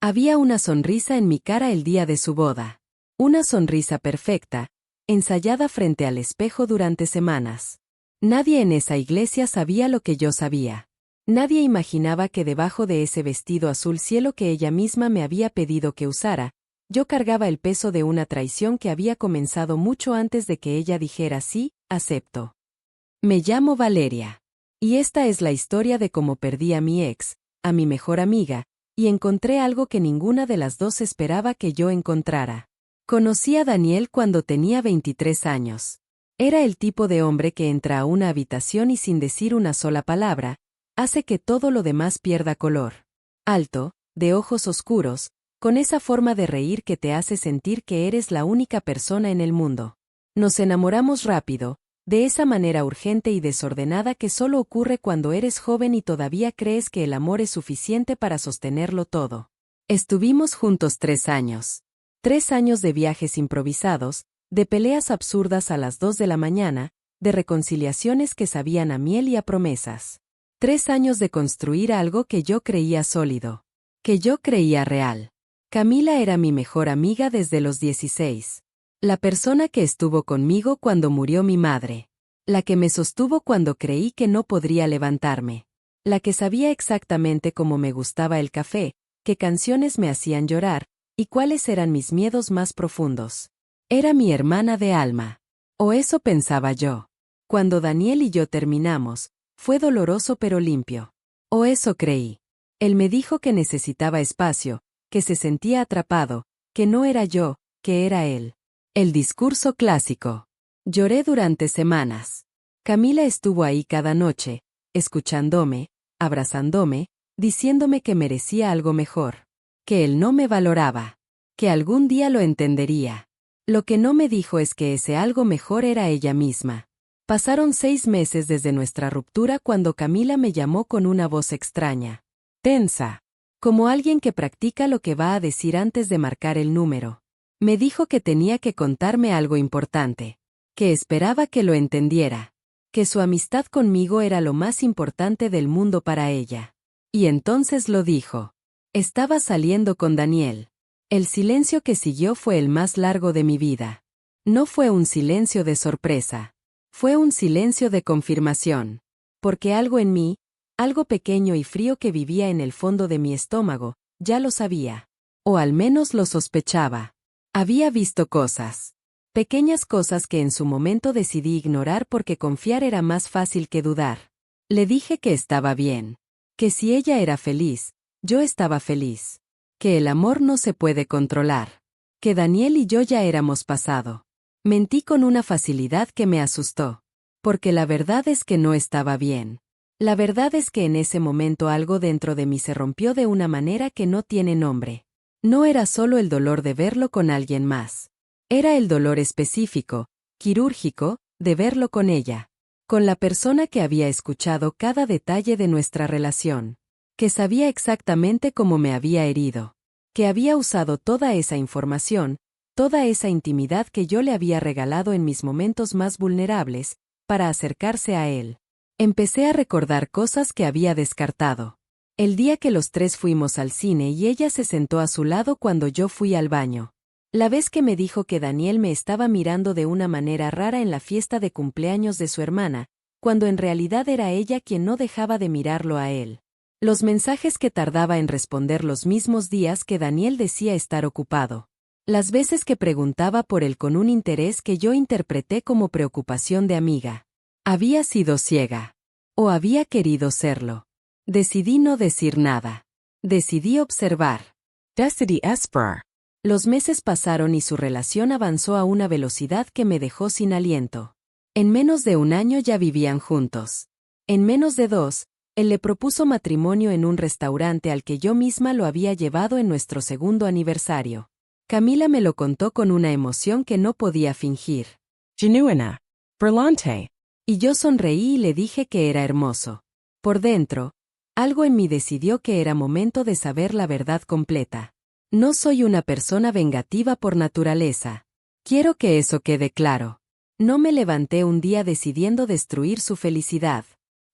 Había una sonrisa en mi cara el día de su boda. Una sonrisa perfecta, ensayada frente al espejo durante semanas. Nadie en esa iglesia sabía lo que yo sabía. Nadie imaginaba que debajo de ese vestido azul cielo que ella misma me había pedido que usara, yo cargaba el peso de una traición que había comenzado mucho antes de que ella dijera sí, acepto. Me llamo Valeria. Y esta es la historia de cómo perdí a mi ex, a mi mejor amiga, y encontré algo que ninguna de las dos esperaba que yo encontrara. Conocí a Daniel cuando tenía 23 años. Era el tipo de hombre que entra a una habitación y sin decir una sola palabra, hace que todo lo demás pierda color. Alto, de ojos oscuros, con esa forma de reír que te hace sentir que eres la única persona en el mundo. Nos enamoramos rápido, de esa manera urgente y desordenada que solo ocurre cuando eres joven y todavía crees que el amor es suficiente para sostenerlo todo. Estuvimos juntos 3 años. 3 años de viajes improvisados, de peleas absurdas a las 2 de la mañana, de reconciliaciones que sabían a miel y a promesas. 3 años de construir algo que yo creía sólido, que yo creía real. Camila era mi mejor amiga desde los 16. La persona que estuvo conmigo cuando murió mi madre. La que me sostuvo cuando creí que no podría levantarme. La que sabía exactamente cómo me gustaba el café, qué canciones me hacían llorar, y cuáles eran mis miedos más profundos. Era mi hermana de alma. O eso pensaba yo. Cuando Daniel y yo terminamos, fue doloroso pero limpio. O eso creí. Él me dijo que necesitaba espacio, que se sentía atrapado, que no era yo, que era él. El discurso clásico. Lloré durante semanas. Camila estuvo ahí cada noche, escuchándome, abrazándome, diciéndome que merecía algo mejor. Que él no me valoraba. Que algún día lo entendería. Lo que no me dijo es que ese algo mejor era ella misma. Pasaron 6 meses desde nuestra ruptura cuando Camila me llamó con una voz extraña. Tensa. Como alguien que practica lo que va a decir antes de marcar el número. Me dijo que tenía que contarme algo importante. Que esperaba que lo entendiera. Que su amistad conmigo era lo más importante del mundo para ella. Y entonces lo dijo. Estaba saliendo con Daniel. El silencio que siguió fue el más largo de mi vida. No fue un silencio de sorpresa. Fue un silencio de confirmación. Porque algo en mí, algo pequeño y frío que vivía en el fondo de mi estómago, ya lo sabía. O al menos lo sospechaba. Había visto cosas. Pequeñas cosas que en su momento decidí ignorar porque confiar era más fácil que dudar. Le dije que estaba bien. Que si ella era feliz, yo estaba feliz. Que el amor no se puede controlar. Que Daniel y yo ya éramos pasado. Mentí con una facilidad que me asustó. Porque la verdad es que no estaba bien. La verdad es que en ese momento algo dentro de mí se rompió de una manera que no tiene nombre. No era solo el dolor de verlo con alguien más. Era el dolor específico, quirúrgico, de verlo con ella. Con la persona que había escuchado cada detalle de nuestra relación. Que sabía exactamente cómo me había herido. Que había usado toda esa información, toda esa intimidad que yo le había regalado en mis momentos más vulnerables, para acercarse a él. Empecé a recordar cosas que había descartado. El día que los 3 fuimos al cine y ella se sentó a su lado cuando yo fui al baño. La vez que me dijo que Daniel me estaba mirando de una manera rara en la fiesta de cumpleaños de su hermana, cuando en realidad era ella quien no dejaba de mirarlo a él. Los mensajes que tardaba en responder los mismos días que Daniel decía estar ocupado. Las veces que preguntaba por él con un interés que yo interpreté como preocupación de amiga. Había sido ciega. O había querido serlo. Decidí no decir nada. Decidí observar. Decidí esperar. Los meses pasaron y su relación avanzó a una velocidad que me dejó sin aliento. En menos de 1 año ya vivían juntos. En menos de 2, él le propuso matrimonio en un restaurante al que yo misma lo había llevado en nuestro 2º aniversario. Camila me lo contó con una emoción que no podía fingir. Genuina. Brillante. Y yo sonreí y le dije que era hermoso. Por dentro, algo en mí decidió que era momento de saber la verdad completa. No soy una persona vengativa por naturaleza. Quiero que eso quede claro. No me levanté un día decidiendo destruir su felicidad.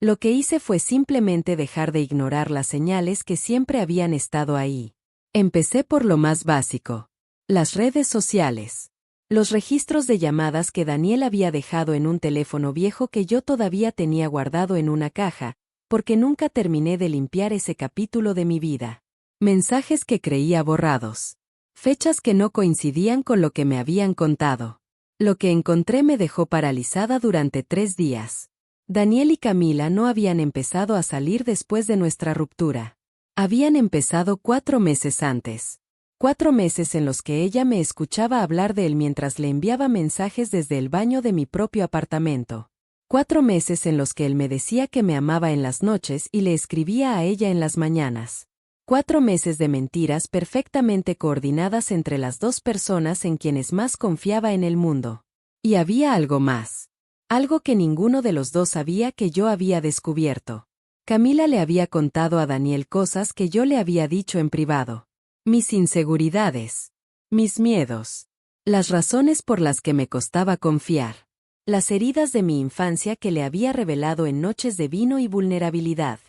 Lo que hice fue simplemente dejar de ignorar las señales que siempre habían estado ahí. Empecé por lo más básico. Las redes sociales. Los registros de llamadas que Daniel había dejado en un teléfono viejo que yo todavía tenía guardado en una caja, porque nunca terminé de limpiar ese capítulo de mi vida. Mensajes que creía borrados. Fechas que no coincidían con lo que me habían contado. Lo que encontré me dejó paralizada durante 3 días. Daniel y Camila no habían empezado a salir después de nuestra ruptura. Habían empezado 4 meses antes. 4 meses en los que ella me escuchaba hablar de él mientras le enviaba mensajes desde el baño de mi propio apartamento. 4 meses en los que él me decía que me amaba en las noches y le escribía a ella en las mañanas. 4 meses de mentiras perfectamente coordinadas entre las dos personas en quienes más confiaba en el mundo. Y había algo más. Algo que ninguno de los dos sabía que yo había descubierto. Camila le había contado a Daniel cosas que yo le había dicho en privado. Mis inseguridades. Mis miedos. Las razones por las que me costaba confiar. Las heridas de mi infancia que le había revelado en noches de vino y vulnerabilidad.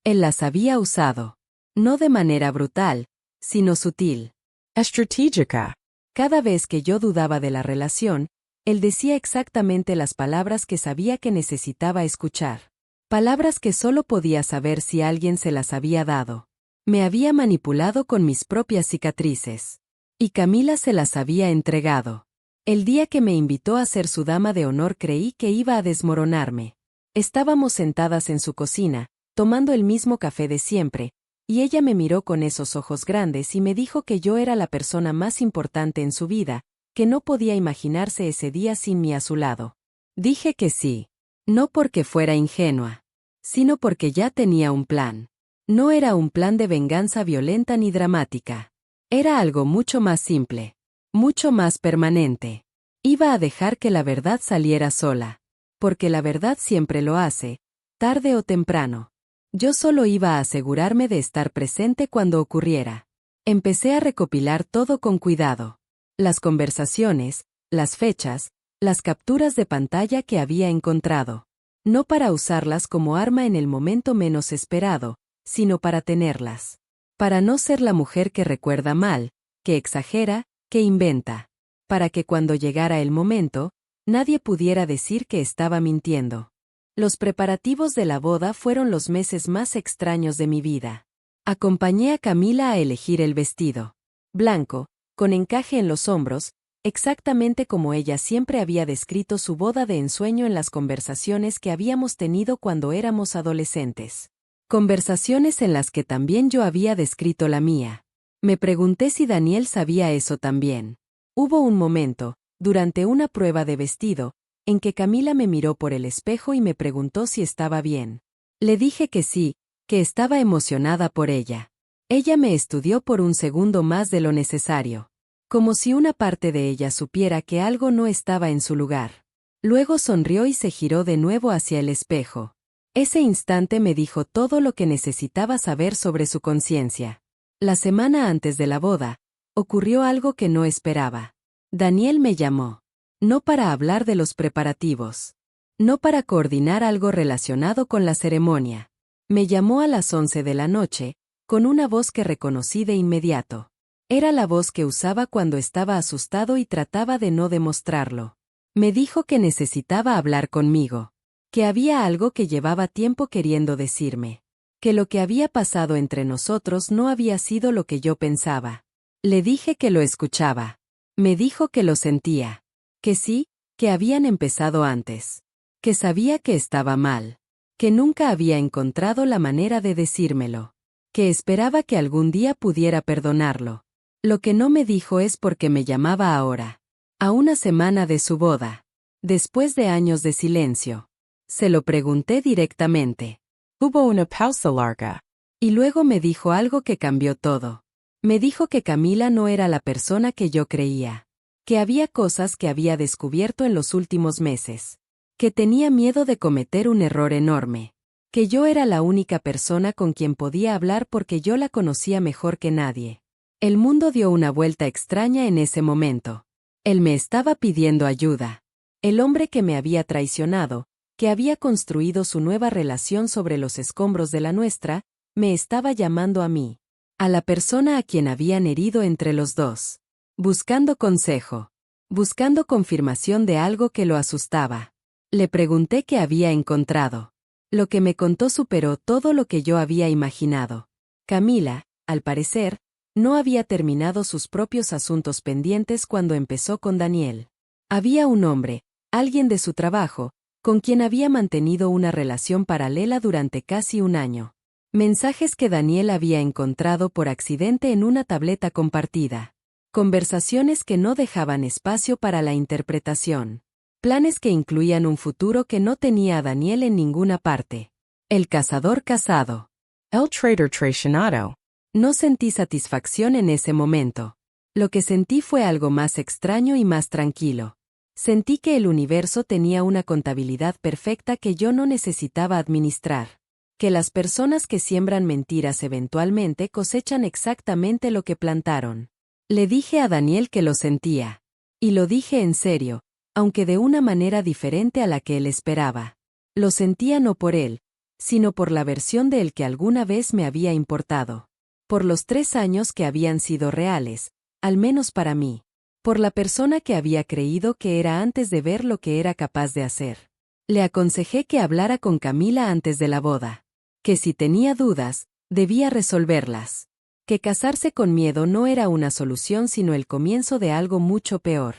Él las había usado. No de manera brutal, sino sutil. Estratégica. Cada vez que yo dudaba de la relación, él decía exactamente las palabras que sabía que necesitaba escuchar. Palabras que solo podía saber si alguien se las había dado. Me había manipulado con mis propias cicatrices. Y Camila se las había entregado. El día que me invitó a ser su dama de honor creí que iba a desmoronarme. Estábamos sentadas en su cocina, tomando el mismo café de siempre, y ella me miró con esos ojos grandes y me dijo que yo era la persona más importante en su vida, que no podía imaginarse ese día sin mí a su lado. Dije que sí. No porque fuera ingenua, sino porque ya tenía un plan. No era un plan de venganza violenta ni dramática. Era algo mucho más simple, mucho más permanente. Iba a dejar que la verdad saliera sola, porque la verdad siempre lo hace, tarde o temprano. Yo solo iba a asegurarme de estar presente cuando ocurriera. Empecé a recopilar todo con cuidado. Las conversaciones, las fechas, las capturas de pantalla que había encontrado. No para usarlas como arma en el momento menos esperado, sino para tenerlas. Para no ser la mujer que recuerda mal, que exagera, que inventa. Para que cuando llegara el momento, nadie pudiera decir que estaba mintiendo. Los preparativos de la boda fueron los meses más extraños de mi vida. Acompañé a Camila a elegir el vestido. Blanco, con encaje en los hombros, exactamente como ella siempre había descrito su boda de ensueño en las conversaciones que habíamos tenido cuando éramos adolescentes. Conversaciones en las que también yo había descrito la mía. Me pregunté si Daniel sabía eso también. Hubo un momento, durante una prueba de vestido, en que Camila me miró por el espejo y me preguntó si estaba bien. Le dije que sí, que estaba emocionada por ella. Ella me estudió por un segundo más de lo necesario. Como si una parte de ella supiera que algo no estaba en su lugar. Luego sonrió y se giró de nuevo hacia el espejo. Ese instante me dijo todo lo que necesitaba saber sobre su conciencia. La semana antes de la boda, ocurrió algo que no esperaba. Daniel me llamó. No para hablar de los preparativos. No para coordinar algo relacionado con la ceremonia. Me llamó a las 11 de la noche, con una voz que reconocí de inmediato. Era la voz que usaba cuando estaba asustado y trataba de no demostrarlo. Me dijo que necesitaba hablar conmigo. Que había algo que llevaba tiempo queriendo decirme. Que lo que había pasado entre nosotros no había sido lo que yo pensaba. Le dije que lo escuchaba. Me dijo que lo sentía. Que sí, que habían empezado antes. Que sabía que estaba mal. Que nunca había encontrado la manera de decírmelo. Que esperaba que algún día pudiera perdonarlo. Lo que no me dijo es por qué me llamaba ahora. A una semana de su boda. Después de años de silencio. Se lo pregunté directamente. Hubo una pausa larga. Y luego me dijo algo que cambió todo. Me dijo que Camila no era la persona que yo creía. Que había cosas que había descubierto en los últimos meses. Que tenía miedo de cometer un error enorme. Que yo era la única persona con quien podía hablar porque yo la conocía mejor que nadie. El mundo dio una vuelta extraña en ese momento. Él me estaba pidiendo ayuda. El hombre que me había traicionado, que había construido su nueva relación sobre los escombros de la nuestra, me estaba llamando a mí. A la persona a quien habían herido entre los dos. Buscando consejo. Buscando confirmación de algo que lo asustaba. Le pregunté qué había encontrado. Lo que me contó superó todo lo que yo había imaginado. Camila, al parecer, no había terminado sus propios asuntos pendientes cuando empezó con Daniel. Había un hombre, alguien de su trabajo, con quien había mantenido una relación paralela durante casi un año. Mensajes que Daniel había encontrado por accidente en una tableta compartida. Conversaciones que no dejaban espacio para la interpretación. Planes que incluían un futuro que no tenía a Daniel en ninguna parte. El cazador casado. El trader traicionado. No sentí satisfacción en ese momento. Lo que sentí fue algo más extraño y más tranquilo. Sentí que el universo tenía una contabilidad perfecta que yo no necesitaba administrar. Que las personas que siembran mentiras eventualmente cosechan exactamente lo que plantaron. Le dije a Daniel que lo sentía. Y lo dije en serio, aunque de una manera diferente a la que él esperaba. Lo sentía no por él, sino por la versión de él que alguna vez me había importado. Por los 3 años que habían sido reales, al menos para mí. Por la persona que había creído que era antes de ver lo que era capaz de hacer. Le aconsejé que hablara con Camila antes de la boda. Que si tenía dudas, debía resolverlas. Que casarse con miedo no era una solución sino el comienzo de algo mucho peor.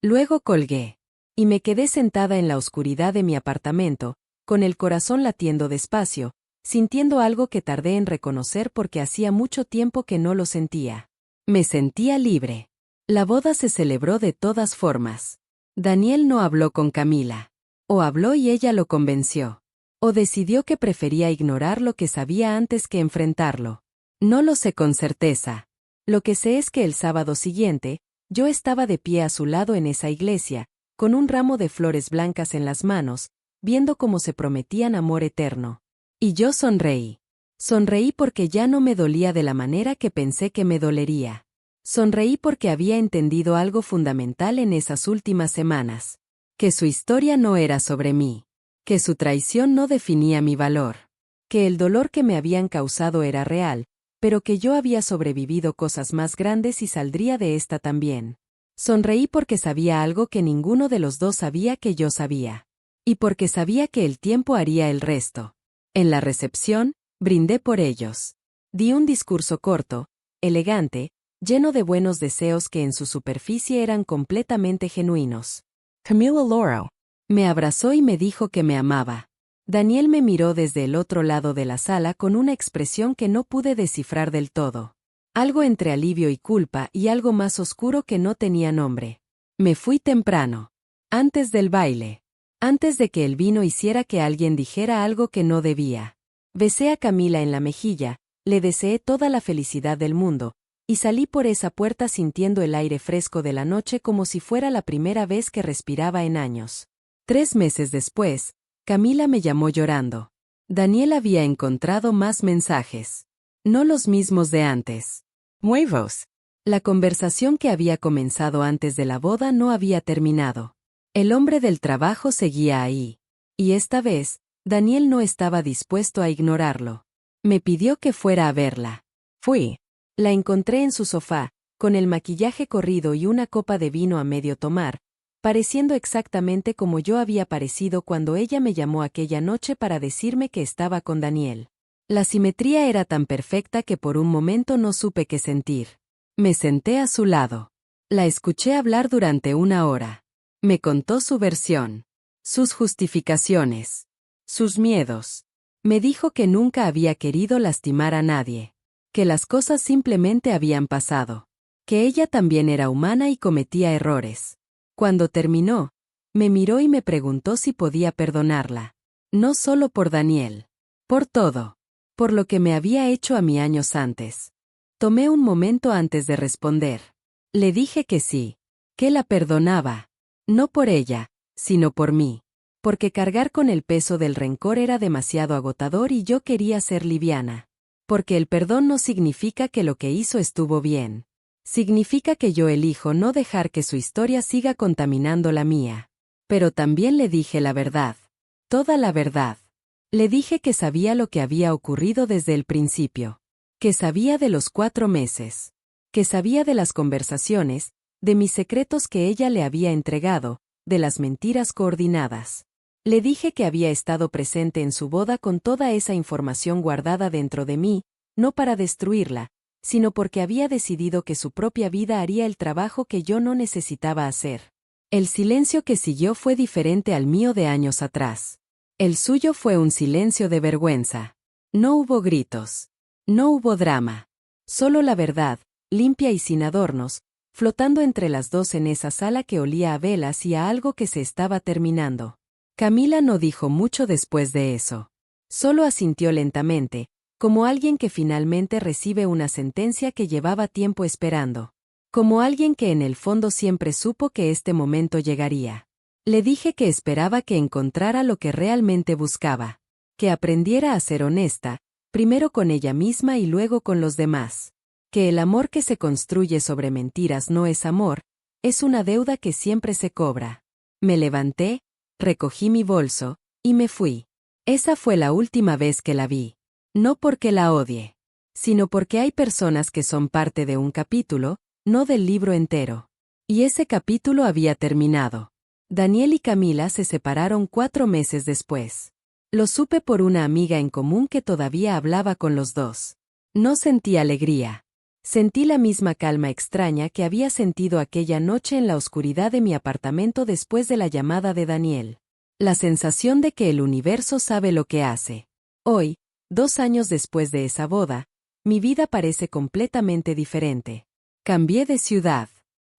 Luego colgué. Y me quedé sentada en la oscuridad de mi apartamento, con el corazón latiendo despacio, sintiendo algo que tardé en reconocer porque hacía mucho tiempo que no lo sentía. Me sentía libre. La boda se celebró de todas formas. Daniel no habló con Camila. O habló y ella lo convenció. O decidió que prefería ignorar lo que sabía antes que enfrentarlo. No lo sé con certeza. Lo que sé es que el sábado siguiente, yo estaba de pie a su lado en esa iglesia, con un ramo de flores blancas en las manos, viendo cómo se prometían amor eterno. Y yo sonreí. Sonreí porque ya no me dolía de la manera que pensé que me dolería. Sonreí porque había entendido algo fundamental en esas últimas semanas. Que su historia no era sobre mí. Que su traición no definía mi valor. Que el dolor que me habían causado era real, pero que yo había sobrevivido cosas más grandes y saldría de esta también. Sonreí porque sabía algo que ninguno de los dos sabía que yo sabía. Y porque sabía que el tiempo haría el resto. En la recepción, brindé por ellos. Di un discurso corto, elegante, lleno de buenos deseos que en su superficie eran completamente genuinos. Camila Lauro. Me abrazó y me dijo que me amaba. Daniel me miró desde el otro lado de la sala con una expresión que no pude descifrar del todo. Algo entre alivio y culpa y algo más oscuro que no tenía nombre. Me fui temprano. Antes del baile. Antes de que el vino hiciera que alguien dijera algo que no debía. Besé a Camila en la mejilla, le deseé toda la felicidad del mundo, y salí por esa puerta sintiendo el aire fresco de la noche como si fuera la primera vez que respiraba en años. 3 meses después, Camila me llamó llorando. Daniel había encontrado más mensajes. No los mismos de antes. Nuevos. La conversación que había comenzado antes de la boda no había terminado. El hombre del trabajo seguía ahí. Y esta vez, Daniel no estaba dispuesto a ignorarlo. Me pidió que fuera a verla. Fui. La encontré en su sofá, con el maquillaje corrido y una copa de vino a medio tomar, pareciendo exactamente como yo había parecido cuando ella me llamó aquella noche para decirme que estaba con Daniel. La simetría era tan perfecta que por un momento no supe qué sentir. Me senté a su lado. La escuché hablar durante 1 hora. Me contó su versión, sus justificaciones, sus miedos. Me dijo que nunca había querido lastimar a nadie, que las cosas simplemente habían pasado, que ella también era humana y cometía errores. Cuando terminó, me miró y me preguntó si podía perdonarla. No solo por Daniel. Por todo. Por lo que me había hecho a mí años antes. Tomé un momento antes de responder. Le dije que sí. Que la perdonaba. No por ella, sino por mí. Porque cargar con el peso del rencor era demasiado agotador y yo quería ser liviana. Porque el perdón no significa que lo que hizo estuvo bien. Significa que yo elijo no dejar que su historia siga contaminando la mía. Pero también le dije la verdad. Toda la verdad. Le dije que sabía lo que había ocurrido desde el principio. Que sabía de los 4 meses. Que sabía de las conversaciones, de mis secretos que ella le había entregado, de las mentiras coordinadas. Le dije que había estado presente en su boda con toda esa información guardada dentro de mí, no para destruirla, sino porque había decidido que su propia vida haría el trabajo que yo no necesitaba hacer. El silencio que siguió fue diferente al mío de años atrás. El suyo fue un silencio de vergüenza. No hubo gritos. No hubo drama. Solo la verdad, limpia y sin adornos, flotando entre las dos en esa sala que olía a velas y a algo que se estaba terminando. Camila no dijo mucho después de eso. Solo asintió lentamente, como alguien que finalmente recibe una sentencia que llevaba tiempo esperando. Como alguien que en el fondo siempre supo que este momento llegaría. Le dije que esperaba que encontrara lo que realmente buscaba. Que aprendiera a ser honesta, primero con ella misma y luego con los demás. Que el amor que se construye sobre mentiras no es amor, es una deuda que siempre se cobra. Me levanté, recogí mi bolso, y me fui. Esa fue la última vez que la vi. No porque la odie, sino porque hay personas que son parte de un capítulo, no del libro entero. Y ese capítulo había terminado. Daniel y Camila se separaron 4 meses después. Lo supe por una amiga en común que todavía hablaba con los dos. No sentí alegría. Sentí la misma calma extraña que había sentido aquella noche en la oscuridad de mi apartamento después de la llamada de Daniel. La sensación de que el universo sabe lo que hace. Hoy, 2 años después de esa boda, mi vida parece completamente diferente. Cambié de ciudad.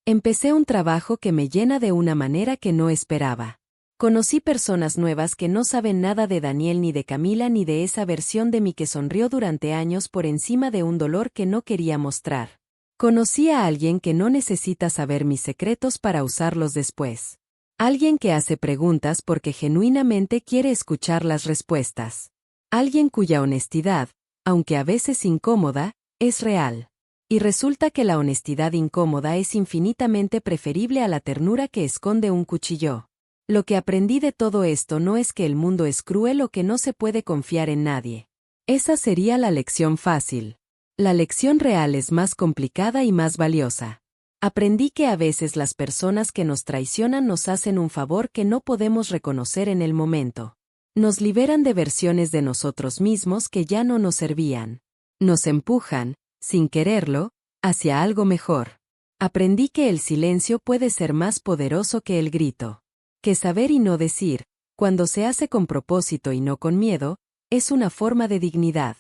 Empecé un trabajo que me llena de una manera que no esperaba. Conocí personas nuevas que no saben nada de Daniel ni de Camila ni de esa versión de mí que sonrió durante años por encima de un dolor que no quería mostrar. Conocí a alguien que no necesita saber mis secretos para usarlos después. Alguien que hace preguntas porque genuinamente quiere escuchar las respuestas. Alguien cuya honestidad, aunque a veces incómoda, es real. Y resulta que la honestidad incómoda es infinitamente preferible a la ternura que esconde un cuchillo. Lo que aprendí de todo esto no es que el mundo es cruel o que no se puede confiar en nadie. Esa sería la lección fácil. La lección real es más complicada y más valiosa. Aprendí que a veces las personas que nos traicionan nos hacen un favor que no podemos reconocer en el momento. Nos liberan de versiones de nosotros mismos que ya no nos servían. Nos empujan, sin quererlo, hacia algo mejor. Aprendí que el silencio puede ser más poderoso que el grito. Que saber y no decir, cuando se hace con propósito y no con miedo, es una forma de dignidad.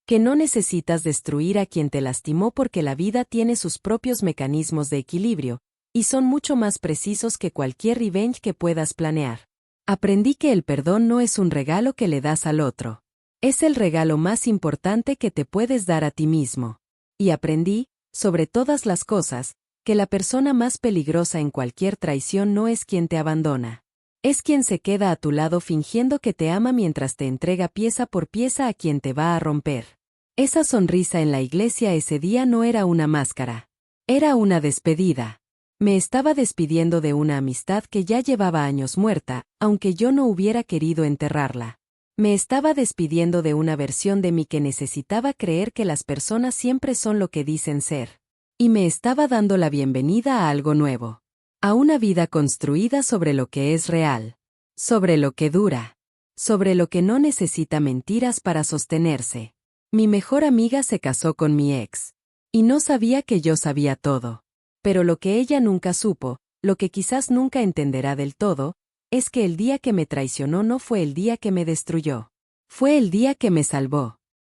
Que no necesitas destruir a quien te lastimó porque la vida tiene sus propios mecanismos de equilibrio, y son mucho más precisos que cualquier revenge que puedas planear. Aprendí que el perdón no es un regalo que le das al otro. Es el regalo más importante que te puedes dar a ti mismo. Y aprendí, sobre todas las cosas, que la persona más peligrosa en cualquier traición no es quien te abandona. Es quien se queda a tu lado fingiendo que te ama mientras te entrega pieza por pieza a quien te va a romper. Esa sonrisa en la iglesia ese día no era una máscara. Era una despedida. Me estaba despidiendo de una amistad que ya llevaba años muerta, aunque yo no hubiera querido enterrarla. Me estaba despidiendo de una versión de mí que necesitaba creer que las personas siempre son lo que dicen ser. Y me estaba dando la bienvenida a algo nuevo. A una vida construida sobre lo que es real. Sobre lo que dura. Sobre lo que no necesita mentiras para sostenerse. Mi mejor amiga se casó con mi ex. Y no sabía que yo sabía todo. Pero lo que ella nunca supo, lo que quizás nunca entenderá del todo, es que el día que me traicionó no fue el día que me destruyó. Fue el día que me salvó.